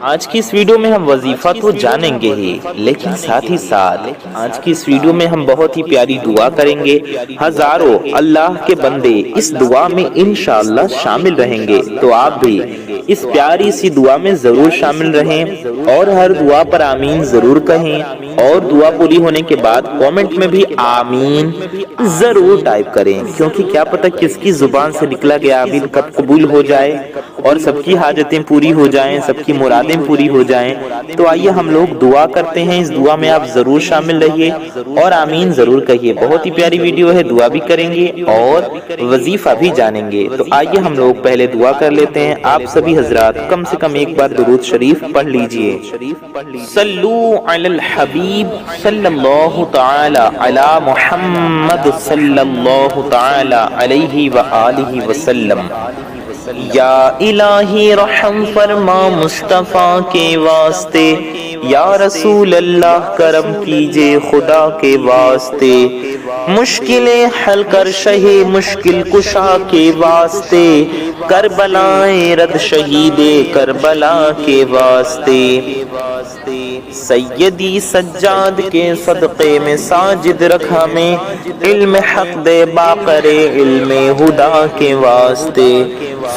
آج کی اس ویڈیو میں ہم وظیفہ تو جانیں گے ہی، لیکن ساتھ ہی ساتھ آج کی اس ویڈیو میں ہم بہت ہی پیاری دعا کریں گے۔ ہزاروں اللہ کے بندے اس دعا میں انشاءاللہ شامل رہیں گے، تو آپ بھی اس پیاری سی دعا میں ضرور شامل رہیں اور ہر دعا پر آمین ضرور کہیں، اور دعا پوری ہونے کے بعد کومنٹ میں بھی آمین ضرور ٹائپ کریں، کیونکہ کیا پتہ کس کی زبان سے نکلا گیا آمین کب قبول ہو جائے اور سب کی حاجتیں پوری ہو جائیں، سب کی مرادیں پوری ہو جائیں۔ تو آئیے ہم لوگ دعا کرتے ہیں، اس دعا میں آپ ضرور شامل رہیے اور آمین ضرور کہیے۔ بہت ہی پیاری ویڈیو ہے، دعا بھی کریں گے اور وظیفہ بھی جانیں گے۔ تو آئیے ہم لوگ پہلے دعا کر لیتے ہیں۔ آپ سبھی حضرات کم سے کم ایک بار درود شریف پڑھ لیجئے۔ صلو علی الحبیب صلی اللہ تعالی علی محمد صلی اللہ تعالی علیہ وآلہ وسلم۔ یا الہی رحم فرما مصطفیٰ کے واسطے، یا رسول اللہ کرم کیجے خدا کے واسطے، مشکلیں حل کر شہ مشکل کشا کے واسطے، کربلائیں رد شہید کربلا کے واسطے، سیدی سجاد کے صدقے میں ساجد رکھ ہمیں، علم حق دے باقر علم ہدا کے واسطے،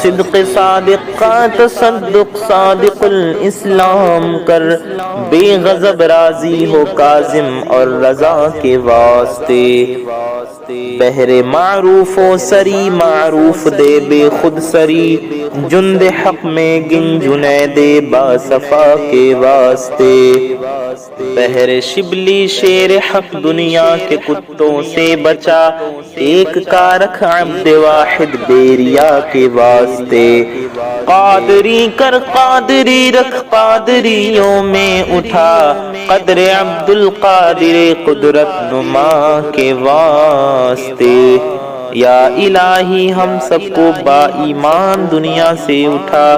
صدق صادق کا تصدق صادق الاسلام کر، بے غضب راضی ہو کاظم اور رضا کے واسطے، بہر معروف و سری معروف دے بے خود سری، جند حق میں گن جنید با صفا کے واسطے، بہر شبلی شیر حق دنیا کے کتوں سے بچا، ایک کارخ عبد واحد بیریا کے واسطے، قادری کر قادری رکھ قادریوں میں اٹھا، قدر عبد القادر قدرت نما کے واسطے، یا الہی ہم سب کو با ایمان دنیا سے اٹھا،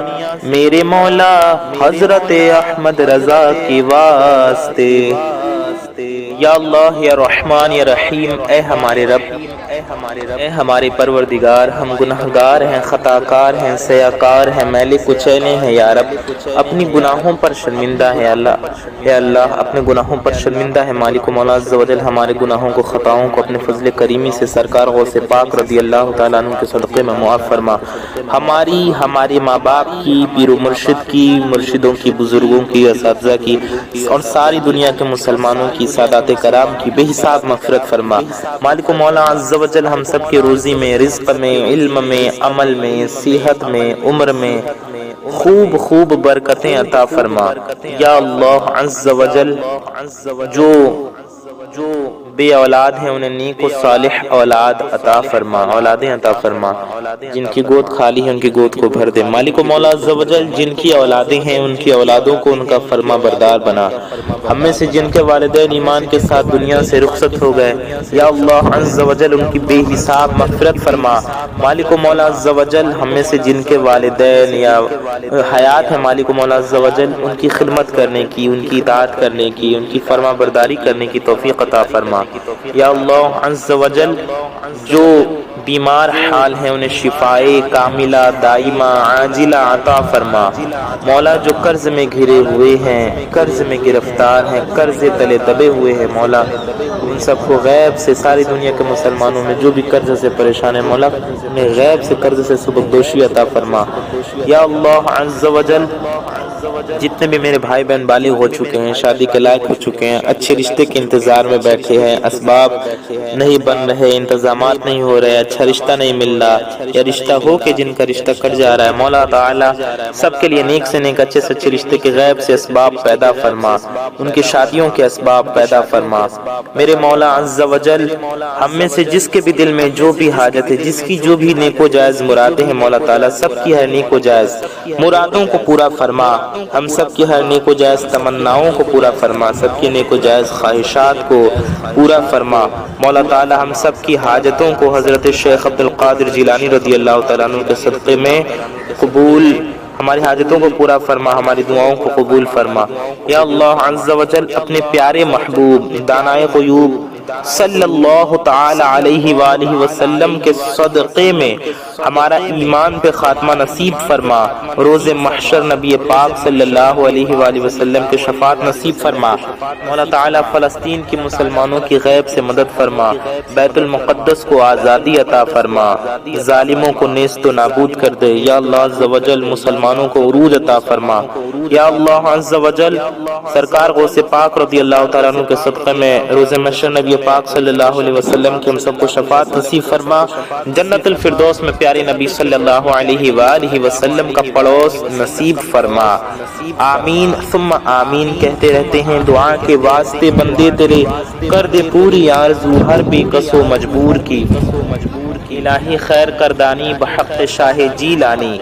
میرے مولا حضرت احمد رضا کے واسطے، یا اللہ یا رحمان یا رحیم، اے ہمارے رب، اے ہمارے پروردگار، ہم گناہگار ہیں، خطاکار ہیں، سیاکار ہیں، میلے کچیلے ہیں، یا رب اپنی گناہوں پر شرمندہ ہے اللہ، اے اللہ اپنے گناہوں پر شرمندہ ہے مالک و مولا عز و جل، ہمارے گناہوں کو خطاؤں کو اپنے فضل کریمی سے سرکار غوث پاک رضی اللہ تعالیٰ عنہ کے صدقے میں معاف فرما، ہمارے ماں باپ کی، پیر و مرشد کی، مرشدوں کی، بزرگوں کی، اساتذہ کی اور ساری دنیا کے مسلمانوں کی، سادات کرام کی بے حساب مغفرت فرما، مالک و مولا عز و جل ہم سب کے روزی میں، رزق میں، علم میں، عمل میں، صحت میں، عمر میں خوب برکتیں عطا فرما، یا اللہ عز و جل جو بے اولاد ہیں انہیں نیک و صالح اولاد عطا فرما، اولادیں عطا فرما، جن کی گود خالی ہے ان کی گود کو بھر دے، مالک و مولا عز و جل جن کی اولادیں ہیں ان کی اولادوں کو ان کا فرما بردار بنا، ہم میں سے جن کے والدین ایمان کے ساتھ دنیا سے رخصت ہو گئے، یا اللہ عز و جل ان کی بے حساب مغفرت فرما، مالک و مولا عز و جل ہم میں سے جن کے والدین یا حیات ہے مالک و مولا عز و جل ان کی خدمت کرنے کی، ان کی اطاعت کرنے کی، ان کی فرما برداری کرنے کی توفیق عطا فرما، یا اللہ عز و جل جو بیمار حال ہیں انہیں شفائے کاملہ دائمہ عاجلہ عطا فرما، مولا جو قرض میں گھرے ہوئے ہیں، قرض میں گرفتار ہیں، قرض تلے دبے ہوئے ہیں، مولا ان سب کو غیب سے، ساری دنیا کے مسلمانوں میں جو بھی قرض سے پریشان ہے مولا انہیں غیب سے قرض سے سبکدوشی عطا فرما، یا اللہ عز و جل جتنے بھی میرے بھائی بہن بالغ ہو چکے ہیں، شادی کے لائق ہو چکے ہیں، اچھے رشتے کے انتظار میں بیٹھے ہیں، اسباب نہیں بن رہے، انتظامات نہیں ہو رہے، اچھا رشتہ نہیں مل رہا، یا رشتہ ہو کے جن کا رشتہ کٹ جا رہا ہے، مولا تعالی سب کے لیے نیک سے نیک اچھے سے اچھے رشتے کے غیب سے اسباب پیدا فرما، ان کی شادیوں کے اسباب پیدا فرما، میرے مولا عز و جل ہم میں سے جس کے بھی دل میں جو بھی حاجت ہے، جس کی جو بھی نیک و جائز مرادیں ہیں مولا تعالی سب کی ہر نیک و جائز مرادوں کو پورا فرما، ہم سب کی ہر نیک و جائز تمناؤں کو پورا فرما، سب کی نیک و جائز خواہشات کو پورا فرما، مولا تعالی ہم سب کی حاجتوں کو حضرت شیخ عبد القادر جیلانی رضی اللہ تعالیٰ عنہ کے صدقے میں قبول، ہماری حاجتوں کو پورا فرما، ہماری دعاؤں کو قبول فرما، یا اللہ عز و جل اپنے پیارے محبوب دانائے غیوب صلی اللہ تعالی علیہ وآلہ وسلم کے صدقے میں ہمارا ایمان پہ خاتمہ نصیب فرما، روز محشر نبی پاک صلی اللہ علیہ وآلہ وسلم کے شفاعت نصیب فرما۔ مولا تعالی فلسطین کی مسلمانوں کی غیب سے مدد فرما، بیت المقدس کو آزادی عطا فرما، ظالموں کو نیست و نابود کر دے۔ یا اللہ عز و جل مسلمانوں کو عروج عطا فرما۔ یا اللہ عز و جل سرکار غوث پاک رضی اللہ تعالیٰ عنہ کے صدقے میں روز محشر نبی پاک صلی اللہ علیہ وسلم کے ہم سب کو شفاعت نصیب فرما، جنت الفردوس میں پیارے نبی صلی اللہ علیہ وآلہ وسلم کا پڑوس نصیب فرما۔ آمین ثم آمین کہتے رہتے ہیں۔ دعا کے واسطے بندے تیرے کر دے پوری آرزو ہر بے کس و مجبور کی، الہی خیر کردانی بحق شاہ جیلانی،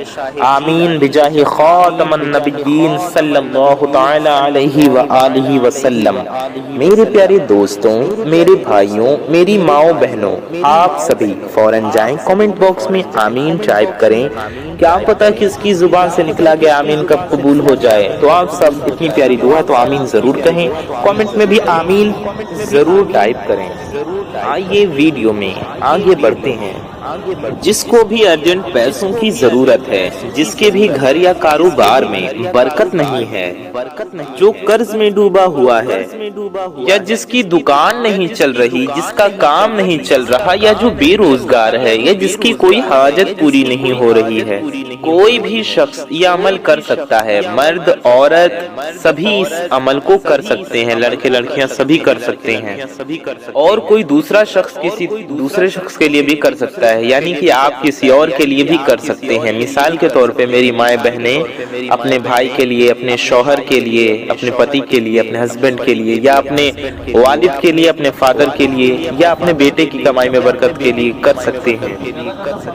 آمین بجاہ خاتم النبیین صلی اللہ تعالی علیہ وآلہ وسلم۔ میرے پیارے دوستوں، میرے بھائیوں، میری ماؤں بہنوں، آپ سبھی فوراً جائیں کامنٹ باکس میں آمین ٹائپ کریں۔ کیا پتہ کس کی زبان سے نکلا گیا آمین کب قبول ہو جائے۔ تو آپ سب اتنی پیاری دعا ہے تو آمین ضرور کہیں، کامنٹ میں بھی آمین ضرور ٹائپ کریں۔ آئیے ویڈیو میں آگے بڑھتے ہیں۔ جس کو بھی ارجنٹ پیسوں کی ضرورت ہے، جس کے بھی گھر یا کاروبار میں برکت نہیں ہے، جو قرض میں ڈوبا ہوا ہے، یا جس کی دکان نہیں چل رہی، جس کا کام نہیں چل رہا، یا جو بے روزگار ہے، یا جس کی کوئی حاجت پوری نہیں ہو رہی ہے، کوئی بھی شخص یہ عمل کر سکتا ہے۔ مرد عورت سبھی اس عمل کو کر سکتے ہیں، لڑکے لڑکیاں سبھی کر سکتے ہیں، اور کوئی دوسرا شخص کسی دوسرے شخص کے لیے بھی کر سکتا ہے، یعنی کہ آپ کسی اور کے لیے بھی کر سکتے ہیں۔ مثال کے طور پہ میری مائیں بہنیں اپنے بھائی کے لیے، اپنے شوہر کے لیے، اپنے پتی کے لیے، اپنے ہسبینڈ کے لیے، یا اپنے والد کے لیے، اپنے فادر کے لیے، یا اپنے بیٹے کی کمائی میں برکت کے لیے کر سکتے ہیں۔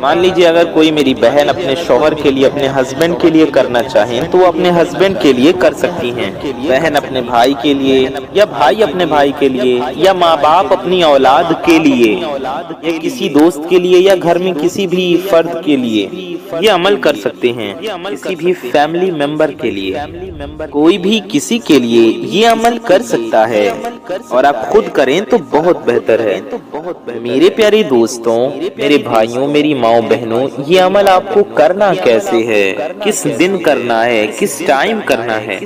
مان لیجیے اگر کوئی میری بہن اپنے شوہر کے لیے، اپنے ہسبینڈ کے لیے کرنا چاہیں تو وہ اپنے ہسبینڈ کے لیے کر سکتی ہیں، بہن اپنے بھائی کے لیے، یا بھائی اپنے بھائی کے لیے، یا ماں باپ اپنی اولاد کے لیے، یا کسی دوست کے لیے، یا گھر میں کسی بھی فرد کے لیے یہ عمل کر سکتے ہیں، کسی بھی فیملی ممبر کے لیے، کوئی بھی کسی کے لیے یہ عمل کر سکتا ہے، اور آپ خود کریں تو بہت بہتر ہے۔ میرے پیارے دوستوں، میرے بھائیوں، میری ماؤں بہنوں، یہ عمل آپ کو کرنا کیسے ہے، کس دن کرنا ہے، کس ٹائم کرنا ہے۔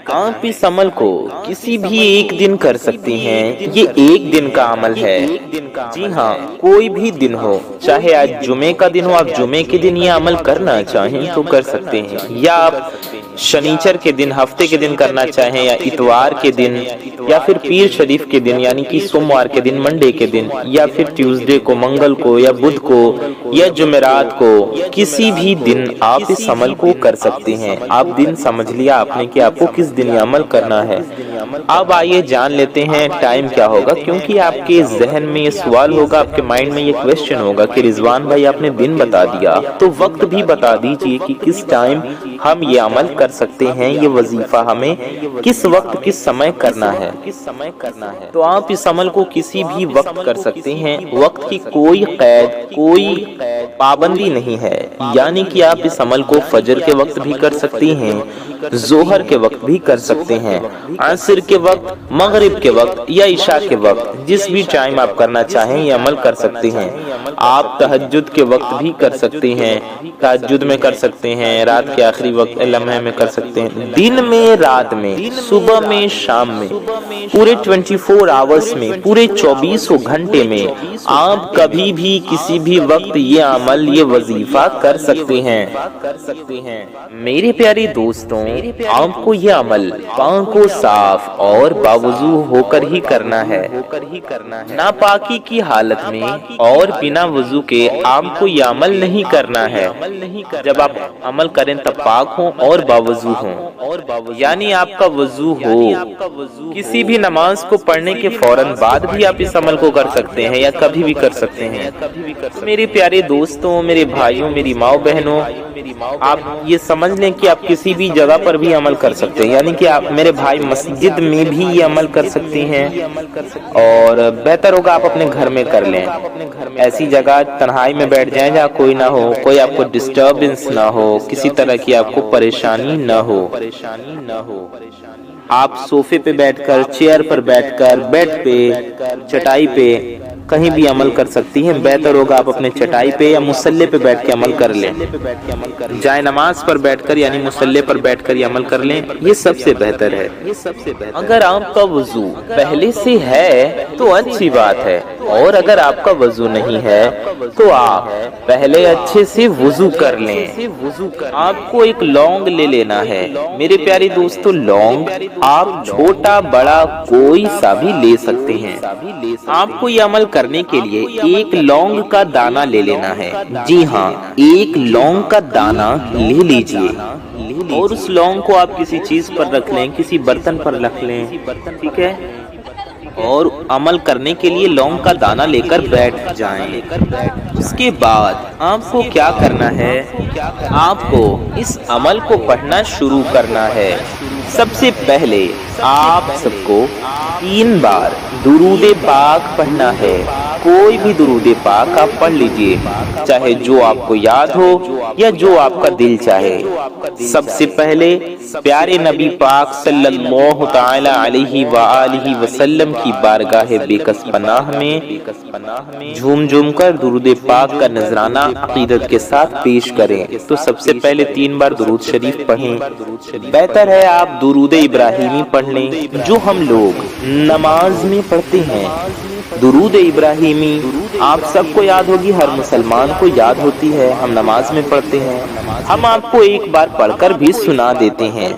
آپ اس عمل کو کسی بھی ایک دن کر سکتے ہیں، یہ ایک دن کا عمل ہے۔ جی ہاں، کوئی بھی دن ہو، چاہے آج جمعے کا دن ہو، آپ جمعے کے دن یہ عمل کرنا چاہیں تو کر سکتے ہیں، یا آپ شنیچر کے دن، ہفتے کے دن کرنا چاہیں، یا اتوار کے دن، یا پھر پیر شریف کے دن یعنی کہ سوموار کے دن، منڈے کے دن، یا پھر ٹیوزڈے کو، منگل کو، یا بدھ کو، یا جمعرات کو، کسی بھی دن آپ اس عمل کو کر سکتے ہیں۔ آپ دن سمجھ لیا آپ نے کہ آپ کو کس دن یہ عمل کرنا ہے۔ اب آئیے جان لیتے ہیں ٹائم کیا ہوگا، کیونکہ آپ کے ذہن میں یہ سوال ہوگا، آپ کے مائنڈ میں یہ کویسچن ہوگا کہ رضوان بھائی آپ نے دن بتا دیا تو وقت بھی بتا دیجئے کہ کس ٹائم ہم یہ عمل کر سکتے ہیں، یہ وظیفہ ہمیں کس وقت کس سمے کرنا ہے۔ تو آپ اس عمل کو کسی بھی وقت کر سکتے ہیں، وقت کی کوئی قید، کوئی پابندی نہیں ہے، یعنی کہ آپ اس عمل کو فجر کے وقت بھی کر سکتے ہیں، ظہر کے وقت بھی کر سکتے ہیں، عصر کے وقت، مغرب کے وقت، یا عشاء کے وقت، جس بھی ٹائم آپ کرنا چاہیں یہ عمل کر سکتے ہیں۔ آپ تہجد کے وقت بھی کر سکتے ہیں، تہجد میں کر سکتے ہیں، رات کے آخری وقت لمحے میں کر سکتے ہیں، دن میں، رات میں، صبح میں، شام میں، پورے 24 آورز میں، پورے 24 گھنٹے میں آپ کبھی بھی کسی بھی وقت یہ عمل، یہ وظیفہ کر سکتے ہیں۔ میرے پیارے دوستوں، آپ کو یہ عمل پاک و صاف اور باوضو ہو کر ہی کرنا ہے، ناپاکی کی حالت میں اور بنا وضو کے آپ کو یہ عمل نہیں کرنا ہے۔ جب آپ عمل کریں تب پاک ہوں اور باوضو ہوں، یعنی آپ کا وضو ہو۔ کسی بھی نماز کو پڑھنے کے فوراً بعد بھی آپ اس عمل کو کر سکتے ہیں، یا کبھی بھی کر سکتے ہیں۔ میرے پیارے دوستوں، میرے بھائیوں، میری ماؤں بہنوں، آپ یہ سمجھ لیں کہ آپ کسی بھی جگہ پر بھی عمل کر سکتے ہیں، یعنی کہ آپ میرے بھائی مسجد میں بھی یہ عمل کر سکتے ہیں، اور بہتر ہوگا آپ اپنے گھر میں کر لیں۔ ایسی جگہ تنہائی میں بیٹھ جائیں جہاں کوئی نہ ہو، کوئی آپ کو ڈسٹربنس نہ ہو، کسی طرح کی آپ کو پریشانی نہ ہو۔ آپ صوفے پہ بیٹھ کر، چیئر پر بیٹھ کر، بیڈ پہ، چٹائی پہ کہیں بھی عمل کر سکتی ہیں۔ بہتر ہوگا آپ اپنے چٹائی پہ یا مصلے پہ بیٹھ کے عمل کر لیں۔ جائے نماز پر بیٹھ کر یعنی مصلے پر بیٹھ کر یہ عمل کر لیں، یہ سب سے بہتر ہے۔ اگر آپ کا وضو پہلے سے ہے تو اچھی بات ہے، اور اگر آپ کا وضو نہیں ہے تو آپ پہلے اچھے سے وضو کر لیں۔ آپ کو ایک لونگ لے لینا ہے میرے پیارے دوستو۔ لونگ آپ چھوٹا بڑا کوئی سا بھی لے سکتے ہیں۔ آپ کو یہ عمل کرنے کے لیے ایک لونگ کا دانہ لے لینا ہے۔ جی ہاں، ایک لونگ کا دانہ لے لیجئے، اور اس لونگ کو آپ کسی چیز پر رکھ لیں، کسی برتن پر رکھ لیں، ٹھیک ہے؟ اور عمل کرنے کے لیے لونگ کا دانہ لے کر بیٹھ جائیں۔ اس کے بعد آپ کو کیا کرنا ہے؟ آپ کو اس عمل کو پڑھنا شروع کرنا ہے۔ سب سے پہلے آپ سب کو 3 بار درود پاک پڑھنا ہے۔ کوئی بھی درود پاک آپ پڑھ لیجئے، چاہے جو آپ کو یاد ہو یا جو آپ کا دل چاہے۔ سب سے پہلے پیارے نبی پاک صلی اللہ تعالی علیہ وآلہ وسلم کی بارگاہ بے کس پناہ میں جھوم جھوم کر درود پاک کا نذرانہ عقیدت کے ساتھ پیش کریں۔ تو سب سے پہلے 3 بار درود شریف پڑھیں۔ بہتر ہے آپ درود ابراہیمی پڑھ لیں جو ہم لوگ نماز میں پڑھتے ہیں۔ درود ابراہیمی آپ سب کو یاد ہوگی، ہر مسلمان کو یاد ہوتی ہے، ہم نماز میں پڑھتے ہیں۔ ہم آپ کو ایک بار پڑھ کر بھی سنا دیتے ہیں۔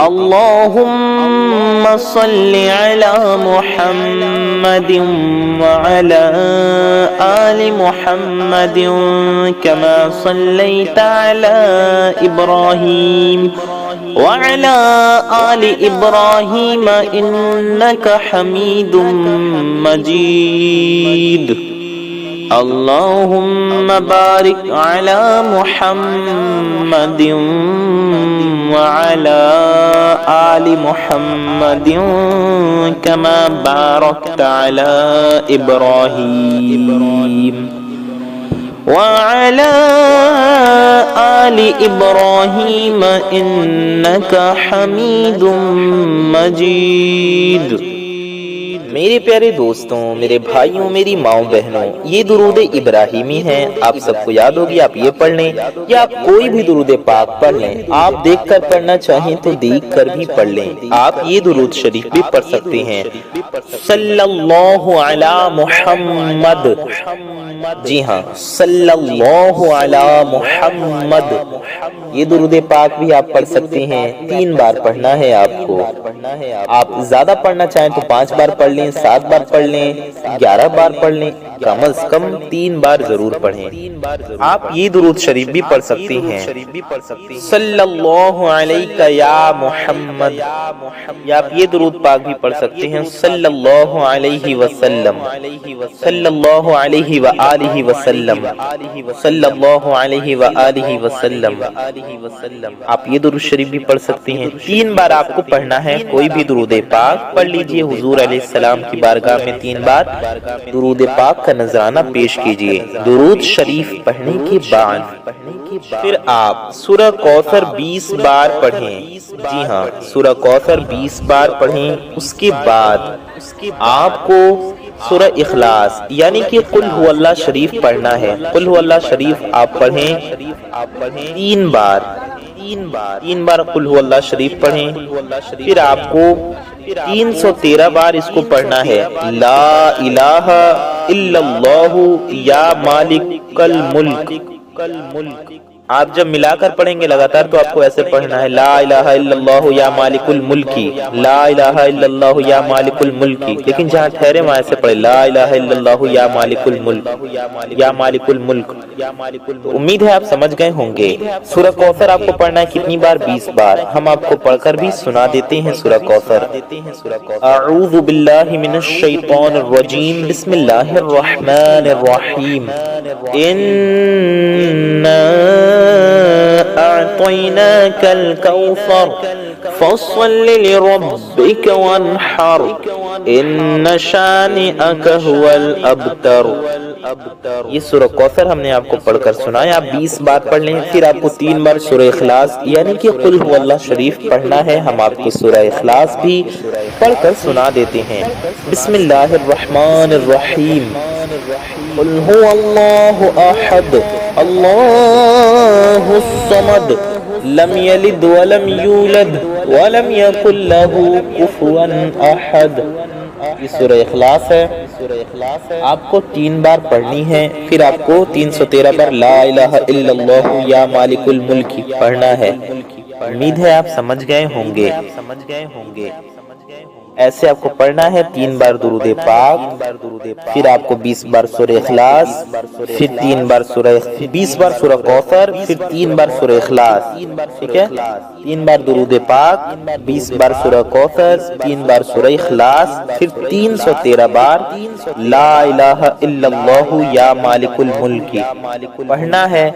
اللہم صلی علی محمد وعلی آل محمد کما صلیت علی ابراہیم وعلى آل إبراهيم إنك حميد مجيد اللهم بارك على محمد وعلى آل محمد كما باركت على إبراهيم وعلى آل إبراهيم إنك حميد مجيد۔ میرے پیارے دوستوں، میرے بھائیوں، میری ماؤں بہنوں، یہ درود ابراہیمی ہیں، آپ سب کو یاد ہوگی، آپ یہ پڑھ لیں یا آپ کوئی بھی درود پاک پڑھ لیں۔ آپ دیکھ کر پڑھنا چاہیں تو دیکھ کر بھی پڑھ لیں۔ آپ یہ درود شریف بھی پڑھ سکتے ہیں، صلی اللہ علی محمد، جی ہاں، صلی اللہ علی محمد، یہ درود پاک بھی آپ پڑھ سکتے ہیں۔ 3 بار پڑھنا ہے آپ کو۔ آپ زیادہ پڑھنا چاہیں تو 5 بار پڑھ لیں، 7 بار پڑھ لیں، 11 بار پڑھ لیں، کم از کم 3 بار ضرور پڑھیں۔ آپ یہ درود شریف بھی پڑھ سکتے ہیں، صلی اللہ علیہ یا محمد، یا آپ یہ درود پاک بھی پڑھ سکتے ہیں، صلی اللہ علیہ وسلم، صلی اللہ علیہ وآلہ وسلم، صلی اللہ علیہ وآلہ وسلم۔ آپ یہ درود شریف بھی پڑھ سکتے ہیں۔ 3 بار آپ کو پڑھنا ہے، کوئی بھی درود پاک پڑھ لیجئے، حضور علیہ السلام کی بارگاہ میں 3 بار درود پاک کا نذرانہ پیش کیجئے۔ درود شریف پڑھنے کے بعد پھر آپ سورہ کوثر 20 بار پڑھیں، جی ہاں، سورہ کوثر 20 بار پڑھیں۔ اس کے بعد آپ کو سورہ اخلاص یعنی کہ قل هو اللہ شریف پڑھنا ہے۔ قل هو اللہ شریف آپ پڑھیں 3 بار، 3 بار قل هو اللہ شریف پڑھیں۔ پھر آپ کو 313 بار اس کو پڑھنا ہے، لا الہ الا اللہ یا مالک الملک۔ آپ جب ملا کر پڑھیں گے لگاتار تو آپ کو ایسے پڑھنا ہے، لا الہ الا اللہ یا مالک الملکی، لا الہ الا اللہ یا مالک الملکی، لیکن جہاں ٹھہرے وہاں ایسے پڑھے، لا الہ الا اللہ یا مالک الملک، یا مالک الملک۔ امید ہے آپ سمجھ گئے ہوں گے۔ سورہ کوثر آپ کو پڑھنا ہے کتنی بار؟ 20 بار۔ ہم آپ کو پڑھ کر بھی سنا دیتے ہیں سورہ کوثر۔ اعوذ باللہ من الشیطان الرجیم، بسم اللہ الرحمن الرحیم، أعطيناك الكوثر فصل لربك وانحر ان شانئک هو الابتر۔ یہ سورہ کوثر ہم نے آپ کو پڑھ کر سنایا، آپ 20 بار پڑھ لیں، پھر آپ کو 3 بار سورہ اخلاص یعنی کہ قل هو اللہ شریف پڑھنا ہے۔ ہم آپ کو سورہ اخلاص بھی پڑھ کر سنا دیتے ہیں۔ بسم اللہ الرحمن الرحیم۔ قل هو اللہ احد اللہ الصمد لم یلد ولم یولد ولم یکن له کفوا احد۔ یہ سورہ اخلاص ہے، آپ کو 3 بار پڑھنی ہے، پھر آپ کو 313 بار لا الہ الا اللہ یا مالک الملک پڑھنا ہے۔ امید ہے آپ سمجھ گئے ہوں گے۔ ایسے آپ کو پڑھنا ہے 3 بار درود پاک، پھر آپ کو 20 بار سورہ اخلاص، پھر 3 بار 20 بار سورہ کوثر، پھر 3 بار سورہ اخلاص، ٹھیک ہے؟ 3 بار درود پاک، 20 بار سورہ کوثر، 3 بار سورہ اخلاص، پھر 313 بار لا الہ الا اللہ یا مالک الملک پڑھنا ہے۔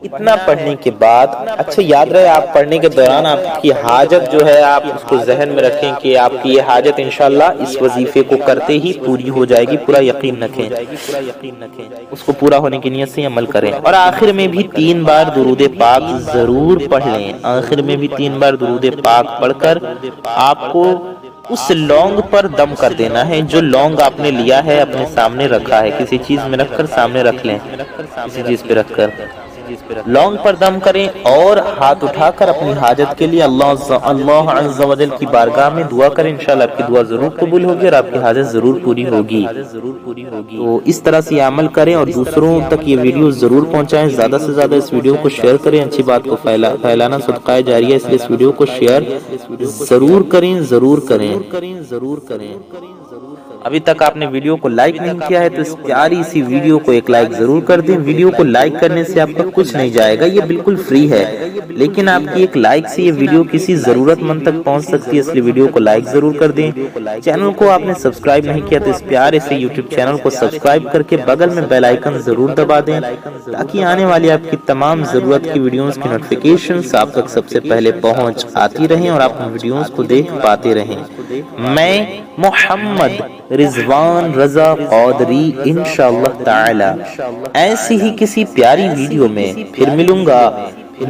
اتنا پڑھنے کے بعد اچھا یاد رہے، آپ پڑھنے کے دوران آپ کی حاجت جو ہے آپ اس کو ذہن میں رکھیں کہ آپ کی یہ حاجت انشاءاللہ اس وظیفے کو کرتے ہی پوری ہو جائے گی، پورا یقین رکھیں، اس کو پورا ہونے کی نیت سے عمل کریں۔ اور آخر میں بھی 3 بار درود پاک ضرور پڑھ لیں، آخر میں بھی 3 بار درود پاک پڑھ کر آپ کو اس لونگ پر دم کر دینا ہے۔ جو لونگ آپ نے لیا ہے اپنے سامنے رکھا ہے، کسی چیز میں رکھ کر سامنے رکھ لیں، کسی چیز پہ رکھ کر لونگ پر دم کریں اور ہاتھ اٹھا کر اپنی حاجت کے لیے اللہ عز و جل کی بارگاہ میں دعا کریں، انشاءاللہ آپ کی دعا ضرور قبول ہوگی اور آپ کی حاجت ضرور پوری ہوگی۔ تو اس طرح سے عمل کریں اور دوسروں تک یہ ویڈیو ضرور پہنچائیں، زیادہ سے زیادہ اس ویڈیو کو شیئر کریں، اچھی بات کو پھیلانا صدقہ جاریہ ہے، اس لیے اس ویڈیو کو شیئر ضرور کریں۔ ابھی تک آپ نے ویڈیو کو لائک نہیں کیا ہے تو اس پیاری سی ویڈیو کو ایک لائک ضرور کر دیں۔ ویڈیو کو لائک کرنے سے آپ کا کچھ نہیں جائے گا، یہ بالکل فری ہے، لیکن آپ کی ایک لائک سے یہ ویڈیو کسی ضرورت مند تک پہنچ سکتی ہے، اس لیے ویڈیو کو لائک ضرور کر دیں۔ چینل کو آپ نے سبسکرائب نہیں کیا تو اس پیارے سے یوٹیوب چینل کو سبسکرائب کر کے بغل میں بیل آئیکن ضرور دبا دیں تاکہ آنے والی آپ کی تمام ضرورت کی ویڈیوز کی نوٹیفیکیشنز آپ تک سب سے پہلے پہنچ آتی رہیں اور آپ ان ویڈیوز کو دیکھ پاتے رہیں۔ میں محمد رضوان رضا قادری انشاءاللہ تعالی ایسی ہی کسی پیاری ویڈیو میں پھر ملوں گا۔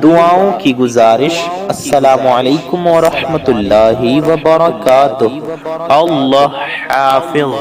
دعاؤں کی گزارش، السلام علیکم ورحمۃ اللہ وبرکاتہ۔ اللہ حافظ۔